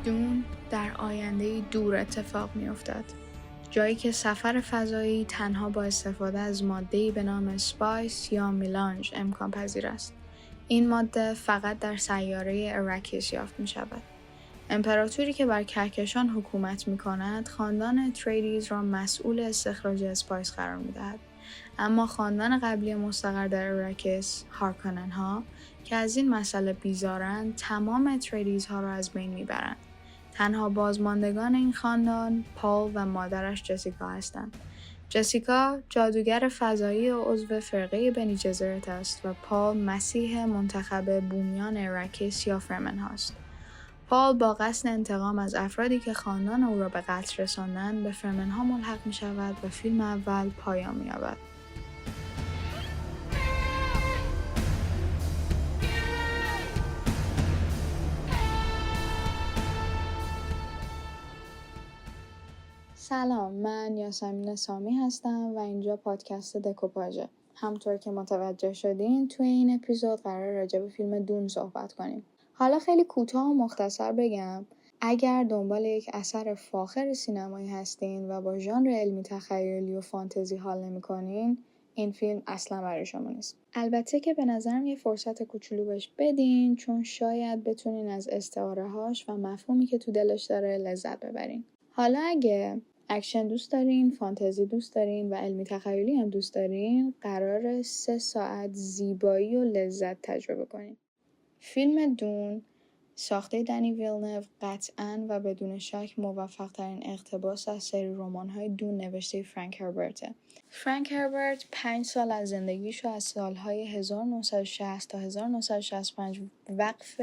دون در آینده دور اتفاق می‌افتد. جایی که سفر فضایی تنها با استفاده از ماده‌ای به نام اسپایس یا میلانژ امکان پذیر است. این ماده فقط در سیاره اراکیس یافت می‌شود. امپراتوری که بر کهکشان حکومت می‌کند، خاندان اتریدیز را مسئول استخراج اسپایس قرار می‌دهد. اما خاندان قبلی مستقر در اراکیس، هارکونن‌ها، که از این مسئله بیزارند، تمام اتریدیزها را از بین می‌برند. تنها بازماندگان این خاندان، پال و مادرش جسیکا هستند. جسیکا جادوگر فضایی و عضو فرقه بنی جزرت است و پال مسیح منتخب بومیان اراکیس یا فرمن هاست. پال با قصد انتقام از افرادی که خاندان او را به قتل رساندند به فرمن ها ملحق می شود و فیلم اول پایان می یابد. سلام، من یاسمین سامی هستم و اینجا پادکست دکوپاژه. همطور که متوجه شدین توی این اپیزود قرار راجع به فیلم دون صحبت کنیم. حالا خیلی کوتاه و مختصر بگم، اگر دنبال یک اثر فاخر سینمایی هستین و با ژانر علمی تخیلی و فانتزی حال نمی‌کنین، این فیلم اصلا برای شما نیست. البته که به نظرم یه فرصت کوچولو بهش بدین، چون شاید بتونین از استعاره‌هاش و مفهومی که تو دلش داره لذت ببرین. حالا اگه اکشن دوست دارین، فانتزی دوست دارین و علمی تخیلی هم دوست دارین، قراره 3 ساعت زیبایی و لذت تجربه کنین. فیلم دون ساخته دنی ویلنو قطعاً و بدون شک موفق ترین اقتباس از سری رمان‌های دون نوشته فرانک هربرته. فرانک هربرت 5 سال از زندگیشو از سالهای 1960 تا 1965 وقف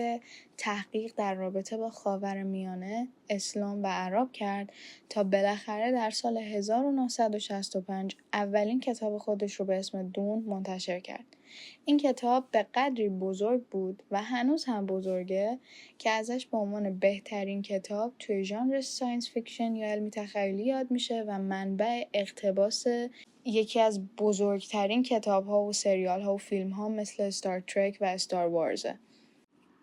تحقیق در رابطه با خاورمیانه، اسلام و عرب کرد تا بالاخره در سال 1965 اولین کتاب خودش رو به اسم دون منتشر کرد. این کتاب به قدری بزرگ بود و هنوز هم بزرگه که ازش به عنوان بهترین کتاب توی ژانر ساینس فیکشن یا علمی تخیلی یاد میشه و منبع اقتباس یکی از بزرگترین کتاب‌ها و سریال‌ها و فیلم‌ها مثل استار ترک و استار وارزه.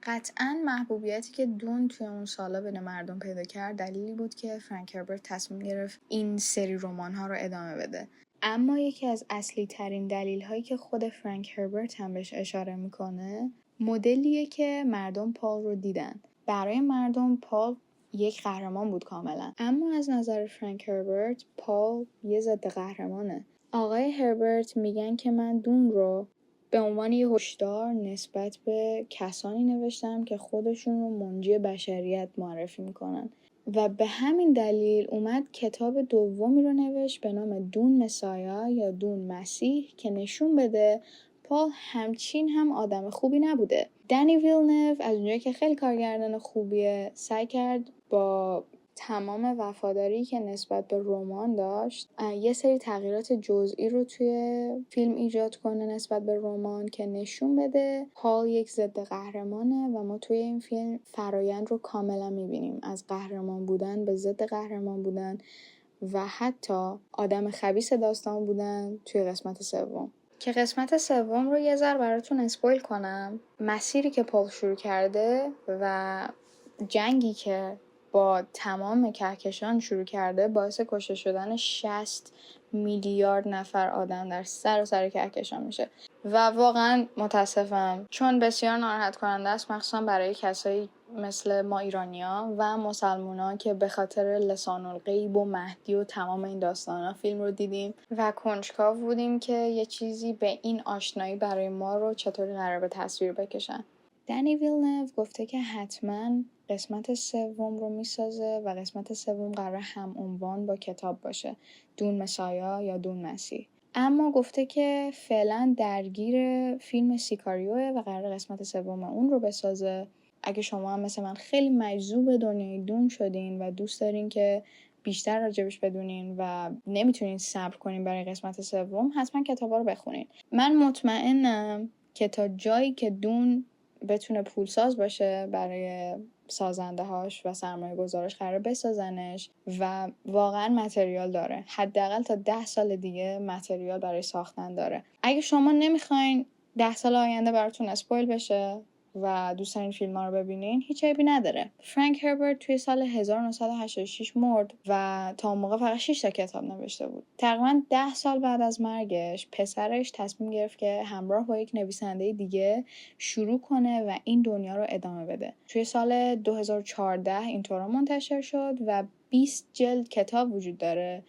قطعاً محبوبیتی که دون توی اون سالا بین مردم پیدا کرد دلیلی بود که فرانک هربرت تصمیم گرفت این سری رمان‌ها رو ادامه بده. اما یکی از اصلی ترین دلیل هایی که خود فرانک هربرت هم بهش اشاره میکنه مدلیه که مردم پال رو دیدن. برای مردم پال یک قهرمان بود کاملا، اما از نظر فرانک هربرت پال یه ضد قهرمانه. آقای هربرت میگن که من دون رو به عنوان یه هشدار نسبت به کسانی نوشتم که خودشون رو منجی بشریت معرفی میکنن و به همین دلیل اومد کتاب دومی رو نوشت به نام دون مسایا یا دون مسیح که نشون بده پال همچین هم آدم خوبی نبوده. دنی ویلنو از اونجایی که خیلی کارگردان خوبیه سعی کرد با تمام وفاداری که نسبت به رمان داشت یه سری تغییرات جزئی رو توی فیلم ایجاد کنه نسبت به رمان که نشون بده پال یک ضد قهرمانه و ما توی این فیلم فرایند رو کاملا میبینیم، از قهرمان بودن به ضد قهرمان بودن و حتی آدم خبیث داستان بودن توی قسمت سوم. که قسمت سوم رو یه ذره براتون اسپویل کنم، مسیری که پال شروع کرده و جنگی که با تمام کهکشان شروع کرده باعث کشته شدن 60 میلیارد نفر آدم در سراسر کهکشان میشه و واقعا متاسفم چون بسیار ناراحت کننده است، مخصوصا برای کسایی مثل ما ایرانی‌ها و مسلمونا که به خاطر لسان الغیب و مهدی و تمام این داستانا فیلم رو دیدیم و کنجکاو بودیم که یه چیزی به این آشنایی برای ما رو چطوری قرار به تصویر بکشن. دنی ویلنو گفته که حتما قسمت سوم رو میسازه و قسمت سوم قرار هم عنوان با کتاب باشه، دون مسایا یا دون مسیح. اما گفته که فعلا درگیر فیلم سیکاریوه و قرار قسمت سوم اون رو بسازه. اگه شما هم مثل من خیلی مجذوب دنیای دون شدین و دوست دارین که بیشتر راجبش بدونین و نمیتونین صبر کنین برای قسمت سوم، حتما کتابا رو بخونین. من مطمئنم که تا جایی که دون بتونه پولساز باشه برای سازنده هاش و سرمایه گذارش قرار بسازنش و واقعا متریال داره، حداقل تا 10 سال دیگه متریال برای ساختن داره. اگه شما نمیخواین 10 سال آینده براتون اسپویل بشه و دوست دارین فیلم ها رو ببینین هیچ عیبی نداره. فرانک هربرت توی سال 1986 مرد و تا اون موقع فقط 6 تا کتاب نوشته بود. تقریبا 10 سال بعد از مرگش پسرش تصمیم گرفت که همراه با یک نویسنده دیگه شروع کنه و این دنیا رو ادامه بده. توی سال 2014 اینطورا منتشر شد و 20 جلد کتاب وجود داره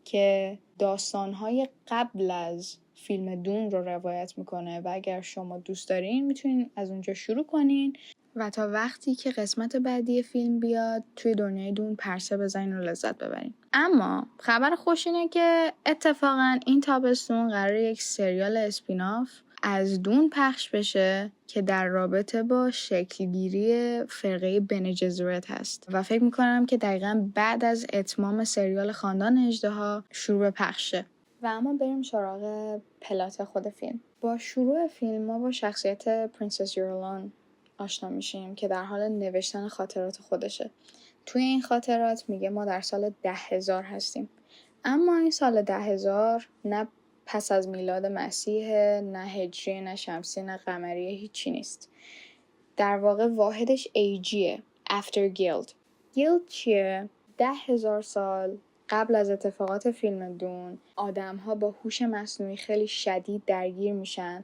که داستان‌های قبل از فیلم دون رو روایت میکنه و اگر شما دوست دارین میتونین از اونجا شروع کنین و تا وقتی که قسمت بعدی فیلم بیاد توی دنیای دون پرسه بزنین و لذت ببرین. اما خبر خوش اینه که اتفاقا این تابستون قراره یک سریال اسپیناف از دون پخش بشه که در رابطه با شکلگیری فرقه بن جزرت هست و فکر میکنم که دقیقا بعد از اتمام سریال خاندان اژدها شروع به پخشه. و اما بریم سراغ پلات خود فیلم. با شروع فیلم ما با شخصیت پرنسس یورلان آشنا میشیم که در حال نوشتن خاطرات خودشه. توی این خاطرات میگه ما در سال 10,000 هستیم، اما این سال 10,000 نه پس از میلاد مسیح، نه هجری، نه شمسی، نه قمری، هیچی نیست. در واقع واحدش ایجیه، after guild. guild چیه؟ 10,000 سال قبل از اتفاقات فیلم دون آدم ها با هوش مصنوعی خیلی شدید درگیر میشن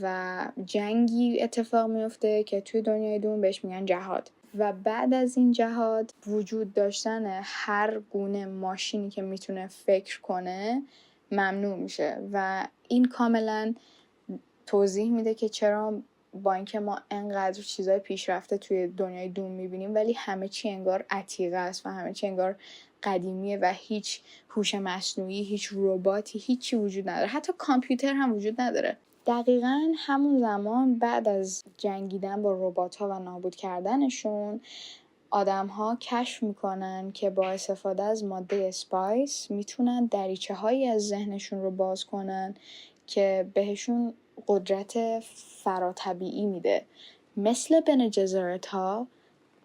و جنگی اتفاق میفته که توی دنیای دون بهش میگن جهاد. و بعد از این جهاد وجود داشتن هر گونه ماشینی که میتونه فکر کنه ممنوع میشه و این کاملا توضیح میده که چرا با اینکه ما انقدر چیزای پیشرفته توی دنیای دون میبینیم ولی همه چی انگار عتیقه است و همه چی انگار قدیمیه و هیچ هوش مصنوعی، هیچ رباتی، هیچی وجود نداره. حتی کامپیوتر هم وجود نداره. دقیقاً همون زمان بعد از جنگیدن با ربات‌ها و نابود کردنشون آدم‌ها کشف میکنن که با استفاده از ماده اسپایس میتونن دریچه‌هایی از ذهنشون رو باز کنن که بهشون قدرت فراتبیعی میده، مثل بن جزرت ها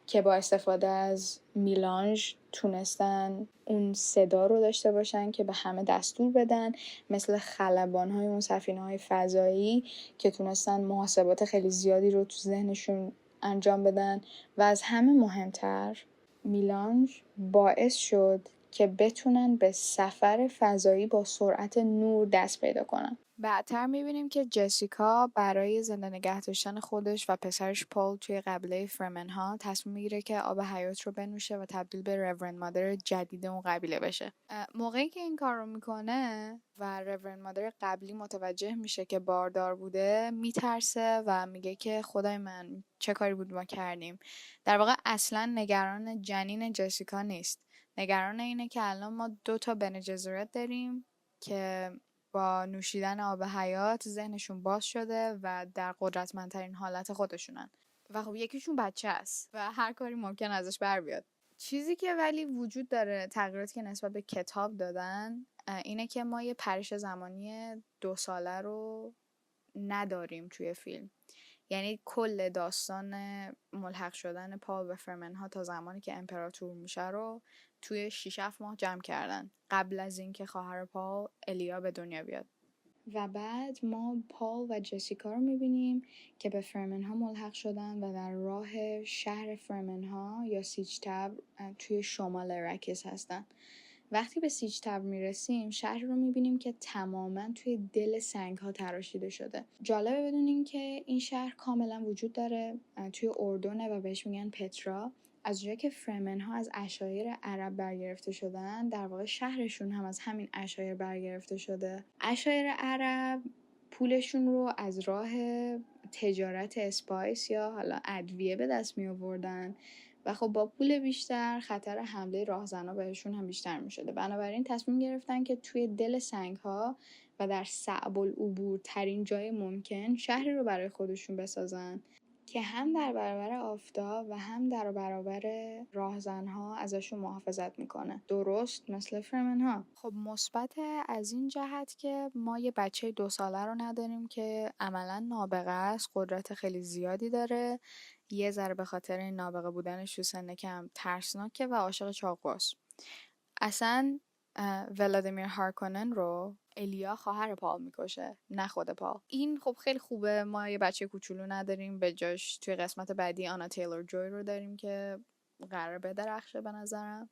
که با استفاده از میلانژ تونستن اون صدا رو داشته باشن که به همه دستور بدن، مثل خلبان های اون سفینه های فضایی که تونستن محاسبات خیلی زیادی رو تو ذهنشون انجام بدن. و از همه مهمتر میلانژ باعث شد که بتونن به سفر فضایی با سرعت نور دست پیدا کنن. بعدتر میبینیم که جسیکا برای زنده نگه داشتن خودش و پسرش پول توی قبیله فرمنها تصمیم میگیره که آب حیات رو بنوشه و تبدیل به رورند مادر جدید اون قبیله بشه. موقعی که این کار رو میکنه و رورند مادر قبلی متوجه میشه که باردار بوده میترسه و میگه که خدای من چه کاری بود ما کردیم. در واقع اصلا نگران جنین جسیکا نیست، نگران اینه که الان ما 2 تا بن جزرت داریم که با نوشیدن آب حیات ذهنشون باز شده و در قدرتمندترین حالت خودشونن و خب یکیشون بچه است و هر کاری ممکن ازش بر بیاد. چیزی که ولی وجود داره، تغییراتی که نسبت به کتاب دادن اینه که ما یه پرش زمانی 2 ساله رو نداریم توی فیلم. یعنی کل داستان ملحق شدن پال به فرمنها تا زمانی که امپراتور میشه رو توی 6-7 ماه جمع کردن قبل از اینکه خواهر پال الیا به دنیا بیاد. و بعد ما پال و جسیکا رو میبینیم که به فرمنها ملحق شدن و در راه شهر فرمنها یا سیج تبر توی شمال رکز هستن. وقتی به سیج تبر میرسیم شهر رو میبینیم که تماما توی دل سنگ ها تراشیده شده. جالبه بدونین که این شهر کاملا وجود داره توی اردنه و بهش میگن پترا. از جایی که فرمنها از عشایر عرب برگرفته شدن، در واقع شهرشون هم از همین عشایر برگرفته شده. عشایر عرب پولشون رو از راه تجارت اسپایس یا حالا ادویه به دست می آوردن و خب با پول بیشتر خطر حمله راهزنا بهشون هم بیشتر می شده. بنابراین تصمیم گرفتن که توی دل سنگ ها و در صعب العبور ترین جای ممکن شهری رو برای خودشون بسازن که هم در برابر آفتاب و هم در برابر راهزنها ازشون محافظت میکنه، درست مثل فرمنها. خب مثبت از این جهت که ما یه بچه 2 ساله رو نداریم که عملا نابغه است، قدرت خیلی زیادی داره، یه ذره به خاطر این نابغه بودنش تو سن کم ترسناکه و عاشق چاقوست. اصلا ولادیمیر هارکونن رو الیا خواهر پال میکشه، نه خود پال. این خب خیلی خوبه، ما یه بچه کوچولو نداریم، به جاش توی قسمت بعدی آنا تیلور جوی رو داریم که قرار بدرخشه به نظرم.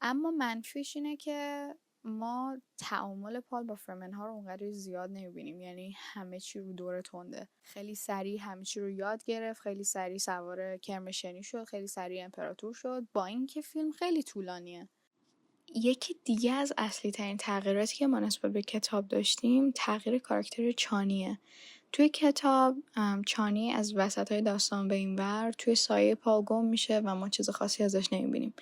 اما منفیش اینه که ما تعامل پال با فرمن ها رو اونقدر زیاد نمیبینیم، یعنی همه چی رو دور تنده، خیلی سریع همه چی رو یاد گرفت، خیلی سریع سوار کرمشنی شد، خیلی سریع امپراتور شد، با اینکه فیلم خیلی طولانیه. یکی دیگه از اصلی ترین تغییراتی که ما نسبت به کتاب داشتیم تغییر کاراکتر چانیه. توی کتاب چانی از وسطای داستان به این ور توی سایه پال گم میشه و ما چیز خاصی ازش نمیبینیم.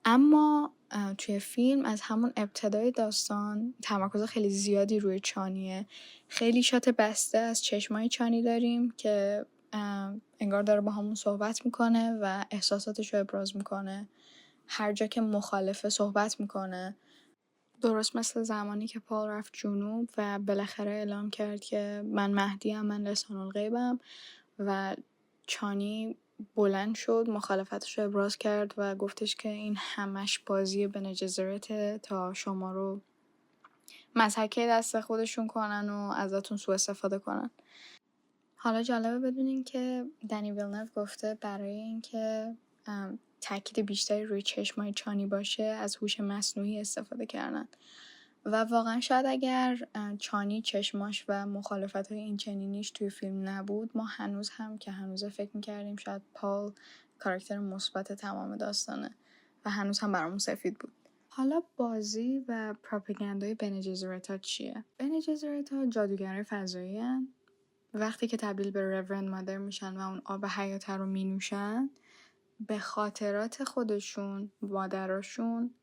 اما توی فیلم از همون ابتدای داستان تمرکز خیلی زیادی روی چانیه. خیلی شات بسته از چشمای چانی داریم که انگار داره با همون صحبت میکنه و احساساتش رو ابراز میکنه. هر جا که مخالفه صحبت میکنه. درست مثل زمانی که پال رفت جنوب و بالاخره اعلام کرد که من مهدیم، من لسان الغیبم، و چانی بلند شد مخالفتش رو ابراز کرد و گفتش که این همش بازی بن جزرته تا شما رو مضحکه دست خودشون کنن و ازتون سوء استفاده کنن. حالا جالبه بدونین که دنی ویلنو گفته برای اینکه تاکید بیشتری روی چشمای چانی باشه از هوش مصنوعی استفاده کردن و واقعا شاید اگر چانی چشماش و مخالفت‌های این چنینیش توی فیلم نبود ما هنوز هم که هنوز فکر می‌کردیم شاید پال کاراکتر مثبت تمام داستانه و هنوز هم برامون سفید بود. حالا بازی و پروپاگاندای بن جزرت ها چیه؟ بن جزرت ها جادوگرای فضایی هن. وقتی که تبدیل به رورند مادر میشن و اون آب حیات رو مینوشن به خاطرات خودشون، مادرشون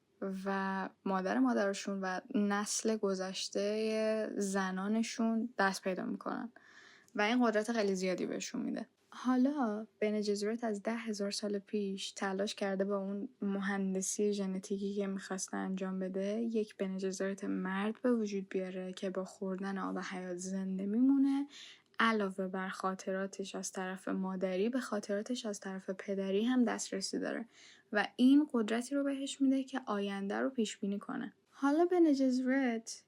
و مادرشون و نسل گذشته زنانشون دست پیدا میکنن و این قدرت خیلی زیادی بهشون میده. حالا بن جزرت از 10,000 سال پیش تلاش کرده با اون مهندسی ژنتیکی که میخواسته انجام بده یک بن جزرت مرد به وجود بیاره که با خوردن آب حیات زنده میمونه، علاوه بر خاطراتش از طرف مادری به خاطراتش از طرف پدری هم دسترسی داره و این قدرتی رو بهش میده که آینده رو پیش بینی کنه. حالا بن جزرت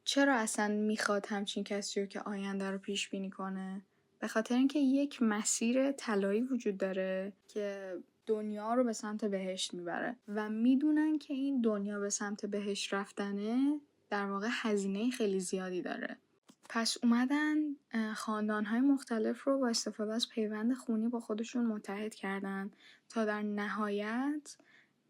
چرا اصلا میخواد همچین کسی رو که آینده رو پیش بینی کنه؟ به خاطر اینکه یک مسیر طلایی وجود داره که دنیا رو به سمت بهشت میبره و میدونن که این دنیا به سمت بهشت رفتنه در واقع هزینه خیلی زیادی داره. پس اومدن خاندان‌های مختلف رو با استفاده از پیوند خونی با خودشون متحد کردن تا در نهایت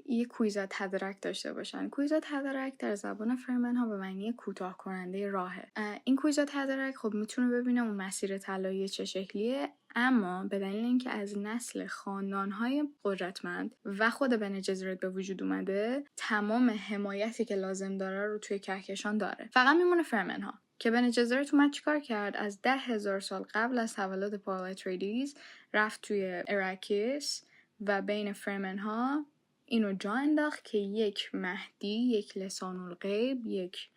یه کویزا تدرک داشته باشن. کویزا تدرک در زبان فرمن ها به معنی کوتاه کننده راهه. این کویزا تدرک خب میتونه ببینه اون مسیر طلایی چه شکلیه، اما به دلیل اینکه از نسل خاندان‌های قدرتمند و خود بن جزرت به وجود اومده تمام حمایتی که لازم داره رو توی کهکشان داره. فقط میمونه فرمن ها که بن جزرت اومد چیکار کرد؟ از 10,000 سال قبل از تولد پال اتریدیس رفت توی اراکیس و بین فرمن ها اینو جا انداخت که یک مهدی، یک لسان الغیب، یک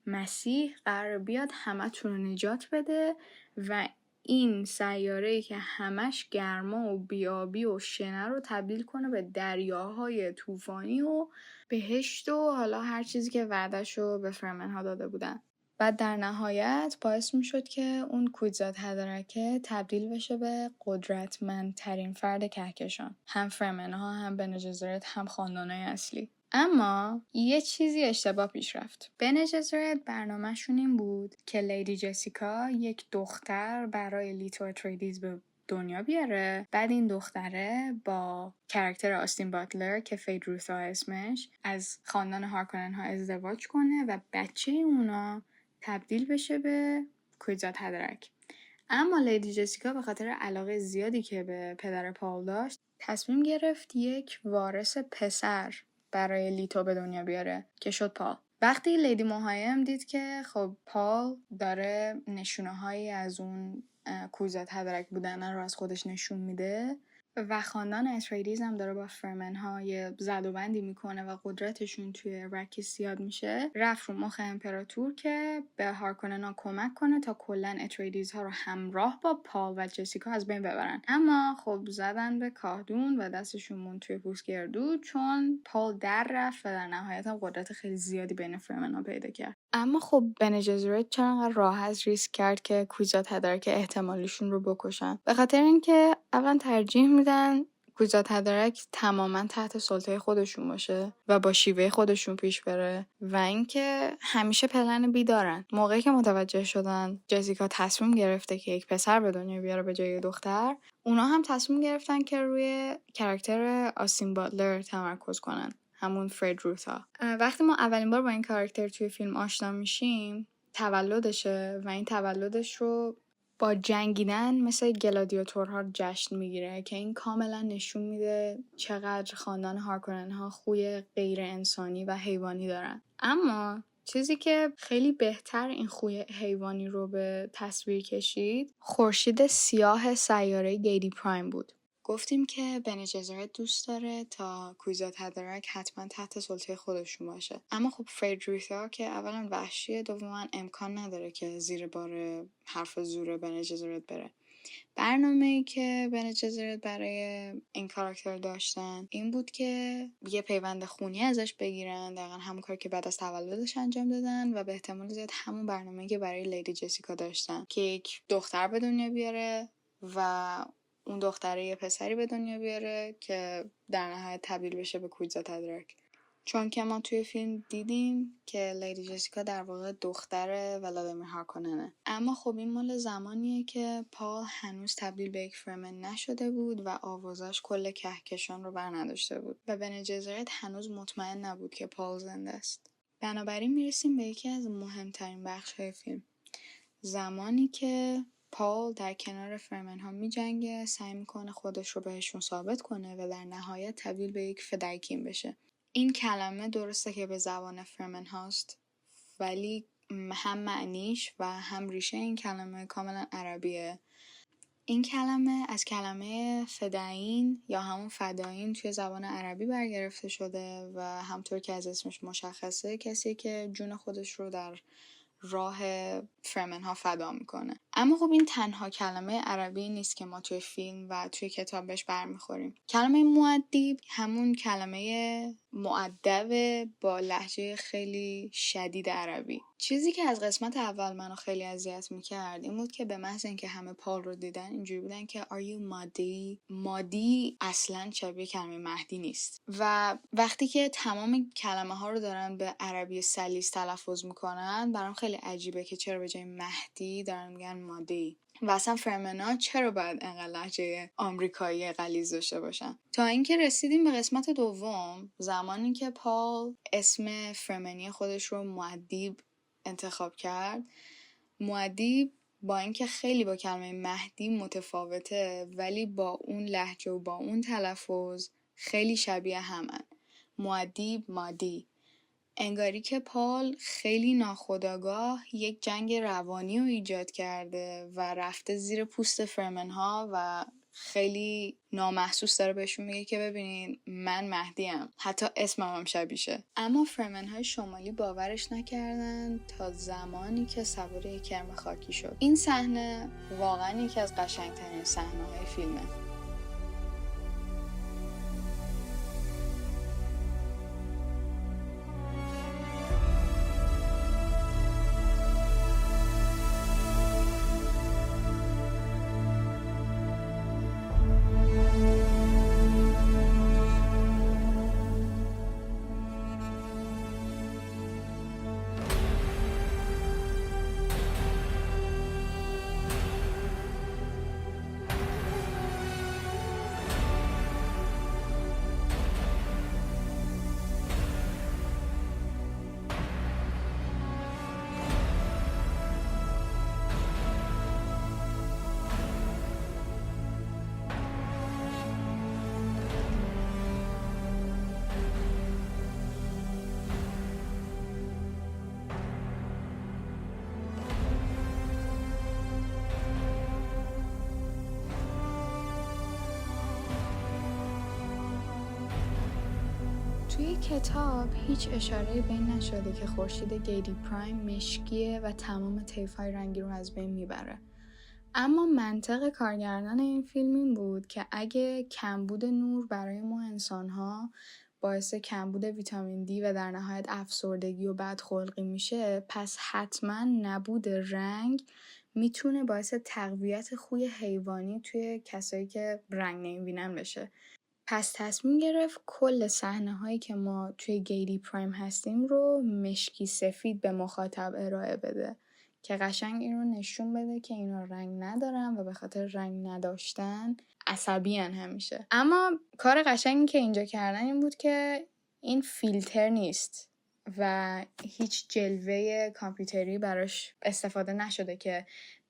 مسیح قرار بیاد همتون رو نجات بده و این سیاره‌ای که همش گرما و بیابی و شنه رو تبدیل کنه به دریاهای طوفانی و بهشت و حالا هر چیزی که وعده‌شو به فرمن ها داده بودن. بعد در نهایت باعث می شد که اون کویزا تدرکه تبدیل بشه به قدرتمندترین فرد کهکشان، هم فرمن ها، هم بن جزرت، هم خاندانهای اصلی. اما یه چیزی اشتباه پیش رفت. بن جزرت برنامه‌شون این بود که لیدی جسیکا یک دختر برای لیتو اتریدیس به دنیا بیاره، بعد این دختره با کاراکتر آستین باتلر که فیدروثا اسمش از خاندان هارکونن ها ازدواج کنه و بچه اونا تبدیل بشه به کویزا تدرک. اما لیدی جسیکا به خاطر علاقه زیادی که به پدر پال داشت تصمیم گرفت یک وارث پسر برای لیتو به دنیا بیاره که شد پال. وقتی لیدی موهایم دید که خب پال داره نشونه هایی از اون کویزا تدرک بودن رو از خودش نشون میده و خاندان اتریدیز هم داره با فرمن ها یه زد و بندی میکنه و قدرتشون توی رکیس زیاد میشه. رفت رو مخ امپراتور که به هارکوننا کمک کنه تا کلا اتریدیز ها رو همراه با پال و جسیکا از بین ببرن. اما خب زدن به کاهدون و دستشون موند توی پوست گردو، چون پال در رفت و در نهایت هم قدرت خیلی زیادی بین فرمن ها پیدا کرد. اما خب بن جزرت چرا انقدر راحت ریسک کرد که کویزا تدارک احتمالیشون رو بکشن؟ به خاطر اینکه اولا ترجیح میدن کویزا تدارک تماما تحت سلطه خودشون باشه و با شیوه خودشون پیش بره و اینکه همیشه پلن بی دارن. موقعی که متوجه شدن جسیکا تصمیم گرفته که یک پسر به دنیا بیاره به جای دختر، اونا هم تصمیم گرفتن که روی کاراکتر آستین باتلر تمرکز کنن، همون فرد روتا. وقتی ما اولین بار با این کاراکتر توی فیلم آشنا میشیم تولدشه و این تولدش رو با جنگیدن مثل گلادیاتورها جشن میگیره که این کاملا نشون میده چقدر خاندان هارکونن ها خوی غیر انسانی و حیوانی دارن. اما چیزی که خیلی بهتر این خوی حیوانی رو به تصویر کشید خورشید سیاه سیاره گیدی پرایم بود. گفتیم که بن جزرت دوست داره تا کویزا تدارک حتما تحت سلطه خودشون باشه، اما خب فردریتا که اولا وحشیه، دوما امکان نداره که زیر بار حرف زور بن جزرت بره. برنامه‌ای که بن جزرت برای این کاراکتر داشتن این بود که یه پیوند خونی ازش بگیرن، دقیقا همون کار که بعد از تولدش انجام دادن و به احتمال زیاد همون برنامه‌ای که برای لیدی جسیکا داشتن که یک دختر به دنیا بیاره و اون دختره یه پسری به دنیا بیاره که در نهایت تبدیل بشه به کویزا تدارک. چون که ما توی فیلم دیدیم که لیدی جسیکا در واقع دختر ولادیمیر هارکوننه. اما خب این مال زمانیه که پال هنوز تبدیل به یک فرمن نشده بود و آوازش کل کهکشان رو بر نداشته بود و بن جزرت هنوز مطمئن نبود که پال زنده است. بنابراین میرسیم به یکی از مهمترین بخش‌های فیلم، زمانی که پال در کنار فرمن ها می جنگه، سعی میکنه خودش رو بهشون ثابت کنه و در نهایت تبدیل به یک فدایکین بشه. این کلمه درسته که به زبان فرمن هاست ولی هم معنیش و هم ریشه این کلمه کاملا عربیه. این کلمه از کلمه فدایین یا همون فدایین توی زبان عربی برگرفته شده و همطور که از اسمش مشخصه کسی که جون خودش رو در راه فرمن ها فدا میکنه. اما خب این تنها کلمه عربی نیست که ما توی فیلم و توی کتاب بهش برمیخوریم. کلمه مؤدب همون کلمه مؤدب با لهجه خیلی شدید عربی. چیزی که از قسمت اول منو خیلی اذیت میکرد این بود که به محض اینکه همه پال رو دیدن اینجوری بودن که are you مادی؟ مادی اصلا شبیه کلمه مهدی نیست و وقتی که تمام کلمه ها رو دارن به عربی سلیس تلفظ میکنن برام خیلی عجیبه که چرا به جای مهدی دارن میگن مادی و اصلا فرمنا چرا باید انقدر لهجه آمریکایی غلیظ داشته باشن. تا اینکه رسیدیم به قسمت دوم، زمانی که پال اسم فرمنی خودش رو مؤدب انتخاب کرد. مؤدب با اینکه خیلی با کلمه مهدی متفاوته ولی با اون لهجه و با اون تلفظ خیلی شبیه همن. مؤدب مادی. انگاری که پال خیلی ناخودآگاه یک جنگ روانی رو ایجاد کرده و رفته زیر پوست فرمن ها و خیلی نامحسوس داره بهشون میگه که ببینین من مهدیم، حتی اسمم هم شبیشه. اما فرمن های شمالی باورش نکردن تا زمانی که سوار یک کرم خاکی شد. این صحنه واقعا یکی از قشنگترین صحنه‌های فیلمه. توی کتاب هیچ اشاره‌ای به این نشده که خورشید گیدی پرایم مشکیه و تمام طیف‌های رنگی رو از بین میبره. اما منطق کارگردان این فیلم این بود که اگه کمبود نور برای ما انسان‌ها باعث کمبود ویتامین دی و در نهایت افسردگی و بدخلقی میشه، پس حتما نبود رنگ میتونه باعث تقویت خوی حیوانی توی کسایی که رنگ نمیبینن بشه. پس تصمیم گرفت کل صحنه‌هایی که ما توی گیدی پرایم هستیم رو مشکی سفید به مخاطب ارائه بده که قشنگ این رو نشون بده که اینا رنگ ندارن و به خاطر رنگ نداشتن عصبی‌ان همیشه. اما کار قشنگی که اینجا کردن این بود که این فیلتر نیست و هیچ جلوه کامپیوتری براش استفاده نشده که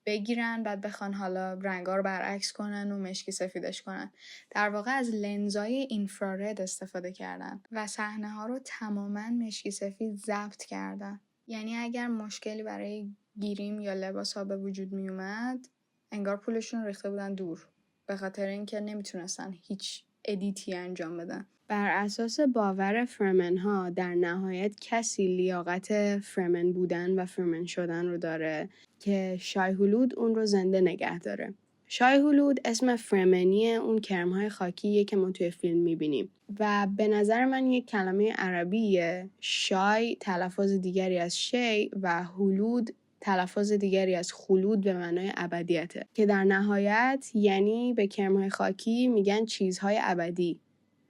بگیرن بعد بخوان حالا رنگا رو برعکس کنن و مشکی سفیدش کنن. در واقع از لنزای اینفرارد استفاده کردن و صحنه ها رو تماما مشکی سفید ضبط کردن. یعنی اگر مشکلی برای گیریم یا لباس ها به وجود می اومد، انگار پولشون ریخته بودن دور، به خاطر اینکه نمیتونستن هیچ ادیتی انجام بدن. بر اساس باور فرمن ها در نهایت کسی لیاقت فرمن بودن و فرمن شدن رو داره که شای هولود اون رو زنده نگه داره. شای هولود اسم فرمنی اون کرم‌های خاکیه که ما توی فیلم میبینیم و به نظر من یک کلمه عربیه. شای تلفظ دیگری از شی و هولود تلفظ دیگری از خلود به معنای ابدیته که در نهایت یعنی به کرم‌های خاکی میگن چیزهای ابدی.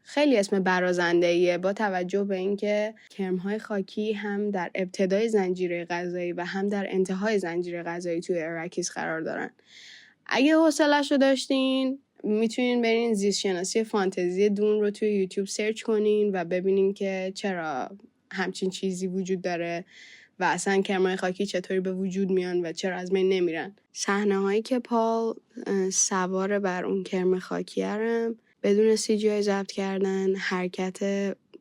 خیلی اسم برازنده‌ایه با توجه به اینکه کرم‌های خاکی هم در ابتدای زنجیره غذایی و هم در انتهای زنجیره غذایی توی اراکیز قرار دارن. اگه حوصله‌شو داشتین میتونین برین زیست شناسی فانتزی دون رو توی یوتیوب سرچ کنین و ببینین که چرا همچین چیزی وجود داره و اصلا کرم‌های خاکی چطوری به وجود میان و چرا از بین نمیرن. صحنه‌هایی که پال سوار بر اون کرم خاکی هرم بدون CGI ضبط کردن، حرکت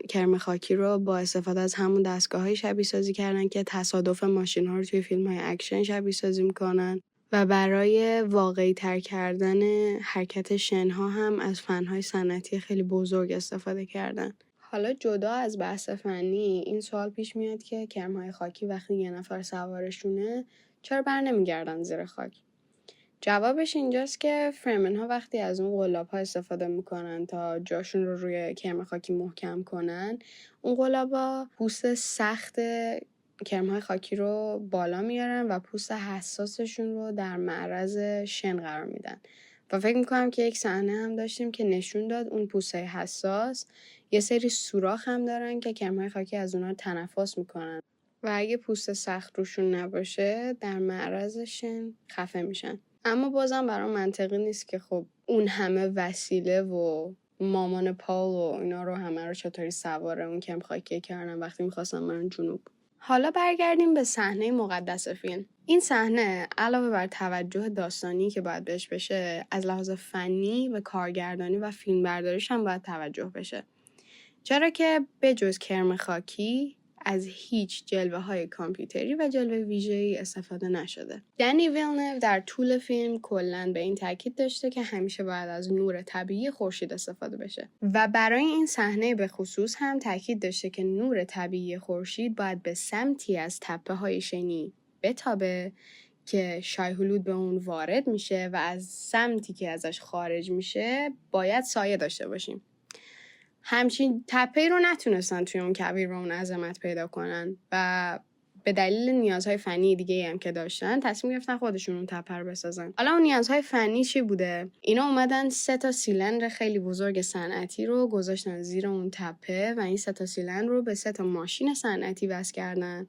کرم خاکی رو با استفاده از همون دستگاه‌های شبیه سازی کردن که تصادف ماشین‌ها رو توی فیلم‌های اکشن شبیه سازی می‌کنن و برای واقعی تر کردن حرکت شن‌ها هم از فن‌های صنعتی خیلی بزرگ استفاده کردن. حالا جدا از بحث فنی این سوال پیش میاد که کرم‌های خاکی وقتی یه نفر سوارشونه چرا بر نمیگردن زیر خاک؟ جوابش اینجاست که فرمن ها وقتی از اون قلاب ها استفاده میکنن تا جاشون رو روی کرم خاکی محکم کنن، اون قلاب ها پوست سخت کرم های خاکی رو بالا میارن و پوست حساسشون رو در معرض شن قرار میدن. و فکر میکنم که یک صحنه هم داشتیم که نشون داد اون پوست حساس یه سری سوراخ هم دارن که کرم های خاکی از اونها تنفس میکنن و اگه پوست سخت روشون نباشه در معرض شن خفه میشن. اما بازم برام منطقی نیست که خب اون همه وسیله و مامان پال و اینا رو همه رو چطوری سواره اون کرم خاکی کردن وقتی میخواستن برن جنوب. حالا برگردیم به صحنه مقدس فیلم. این صحنه علاوه بر توجه داستانی که باید بهش بشه، از لحاظ فنی و کارگردانی و فیلمبرداریش هم باید توجه بشه. چرا که به جز کرم خاکی از هیچ جلوه های کامپیوتری و جلوه ویژه‌ای استفاده نشده. دنی ویلنو در طول فیلم کلاً به این تاکید داشته که همیشه باید از نور طبیعی خورشید استفاده بشه و برای این صحنه به خصوص هم تاکید داشته که نور طبیعی خورشید باید به سمتی از تپه های شنی بتابه که شای هولود به اون وارد میشه و از سمتی که ازش خارج میشه باید سایه داشته باشیم. همچین تپه‌ای رو نتونستن توی اون کویر و اون عظمت پیدا کنن و به دلیل نیازهای فنی دیگه هم که داشتن تصمیم گرفتن خودشون اون تپه رو بسازن. حالا اون نیازهای فنی چی بوده؟ اینا اومدن 3 سیلندر خیلی بزرگ صنعتی رو گذاشتن زیر اون تپه و این 3 سیلندر رو به 3 ماشین صنعتی وصل کردن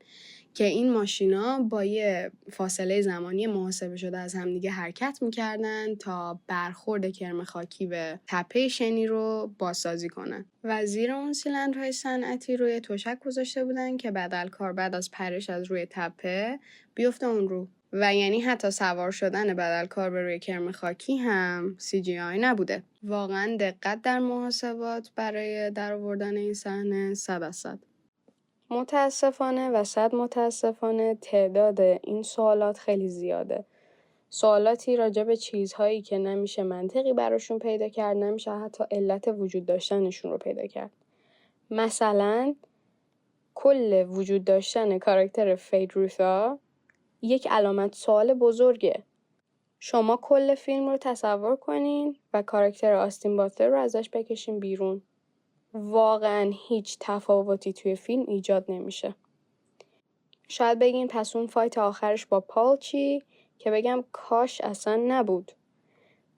که این ماشینا با یه فاصله زمانی محاسبه شده از همدیگه حرکت میکردن تا برخورد کرم خاکی به تپه شنی رو بازسازی کنن و زیر اون سیلندرهای صنعتی روی تشک گذاشته بودن که بدلکار بعد از پرش از روی تپه بیفته اون رو و یعنی حتی سوار شدن بدلکار به روی کرم خاکی هم CGI نبوده. واقعا دقت در محاسبات برای درآوردن این صحنه 100%. متاسفانه و 100 متاسفانه تعداد این سوالات خیلی زیاده. سوالاتی راجع به چیزهایی که نمیشه منطقی براشون پیدا کرد، نمیشه حتی علت وجود داشتنشون رو پیدا کرد. مثلا کل وجود داشتن کاراکتر فیدروثا یک علامت سوال بزرگه. شما کل فیلم رو تصور کنین و کاراکتر آستین باتلر رو ازش بکشین بیرون. واقعا هیچ تفاوتی توی فیلم ایجاد نمیشه. شاید بگین پس اون فایت آخرش با پال چی؟ که بگم کاش اصلا نبود.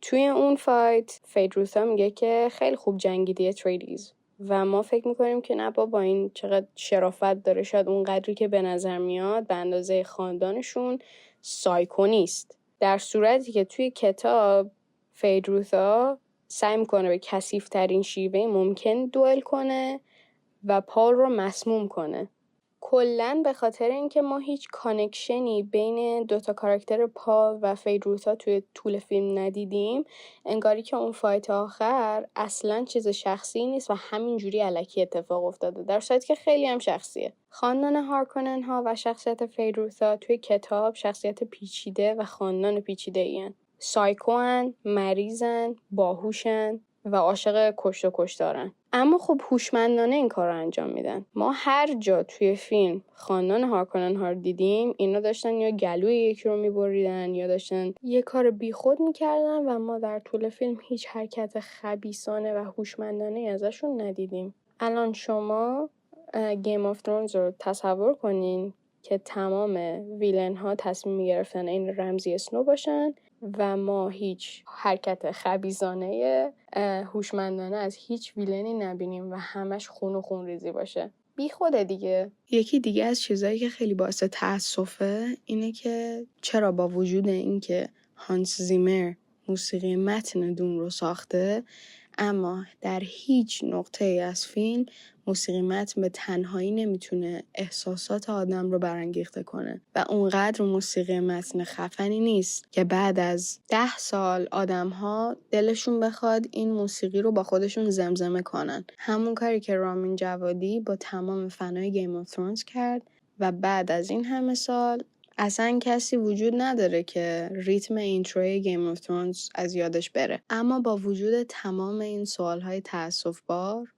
توی اون فایت فیدروثا میگه که خیلی خوب جنگیدی اتریدیز و ما فکر میکنیم که نه بابا این چقدر شرافت داره، شاید اون قدری که به نظر میاد به اندازه خاندانشون سایکو نیست. در صورتی که توی کتاب فیدروثا سعی میکنه به کثیف‌ترین شیوه ممکن دوئل کنه و پال رو مسموم کنه. کلاً به خاطر اینکه ما هیچ کانکشنی بین دوتا کاراکتر پال و فیدروثا توی طول فیلم ندیدیم، انگاری که اون فایت آخر اصلاً چیز شخصی نیست و همینجوری الکی اتفاق افتاده، در صورتی که خیلی هم شخصیه. خاندان هارکونن ها و شخصیت فیدروثا توی کتاب شخصیت پیچیده و خاندان پیچیده این. سایکوان، مریضن، باهوشن و عاشق کشت و کشتارن. اما خب هوشمندانه این کار رو انجام میدن. ما هر جا توی فیلم خاندان هارکونن ها رو دیدیم، اینا داشتن یا گلوی یکی رو میبریدن یا داشتن یه کار بیخود میکردن و ما در طول فیلم هیچ حرکت خبیثانه و هوشمندانه ازشون ندیدیم. الان شما گیم آف ترونز رو تصور کنین که تمام ویلن ها تصمیم میگرفتن این رمزی اسنو باشن و ما هیچ حرکت خبیثانه هوشمندانه از هیچ ویلنی نبینیم و همش خون و خون ریزی باشه. بی خوده دیگه. یکی دیگه از چیزایی که خیلی باعث تأسفه اینه که چرا با وجود اینکه هانس زیمر موسیقی متن دون رو ساخته، اما در هیچ نقطه از فیلم موسیقی متن به تنهایی نمیتونه احساسات آدم رو برانگیخته کنه و اونقدر موسیقی متن خفنی نیست که بعد از 10 سال آدم‌ها دلشون بخواد این موسیقی رو با خودشون زمزمه کنن. همون کاری که رامین جوادی با تمام فنای گیم آف ترونز کرد و بعد از این همه سال اصلا کسی وجود نداره که ریتم اینتروی گیم آف ترونز از یادش بره. اما با وجود تمام این سوالهای تأسف‌بار،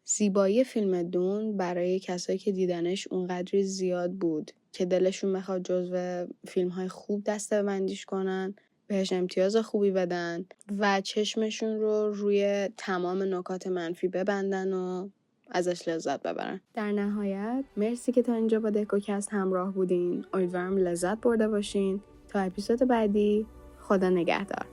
زیبایی فیلم دون برای کسایی که دیدنش اونقدری زیاد بود که دلشون بخواد جزو فیلم‌های خوب دسته‌بندیش کنن، بهش امتیاز خوبی بدن و چشمشون رو روی تمام نکات منفی ببندن و ازش لذت ببرن. در نهایت مرسی که تا اینجا با دکوکست همراه بودین. امیدوارم لذت برده باشین. تا اپیزود بعدی، خدا نگهدار.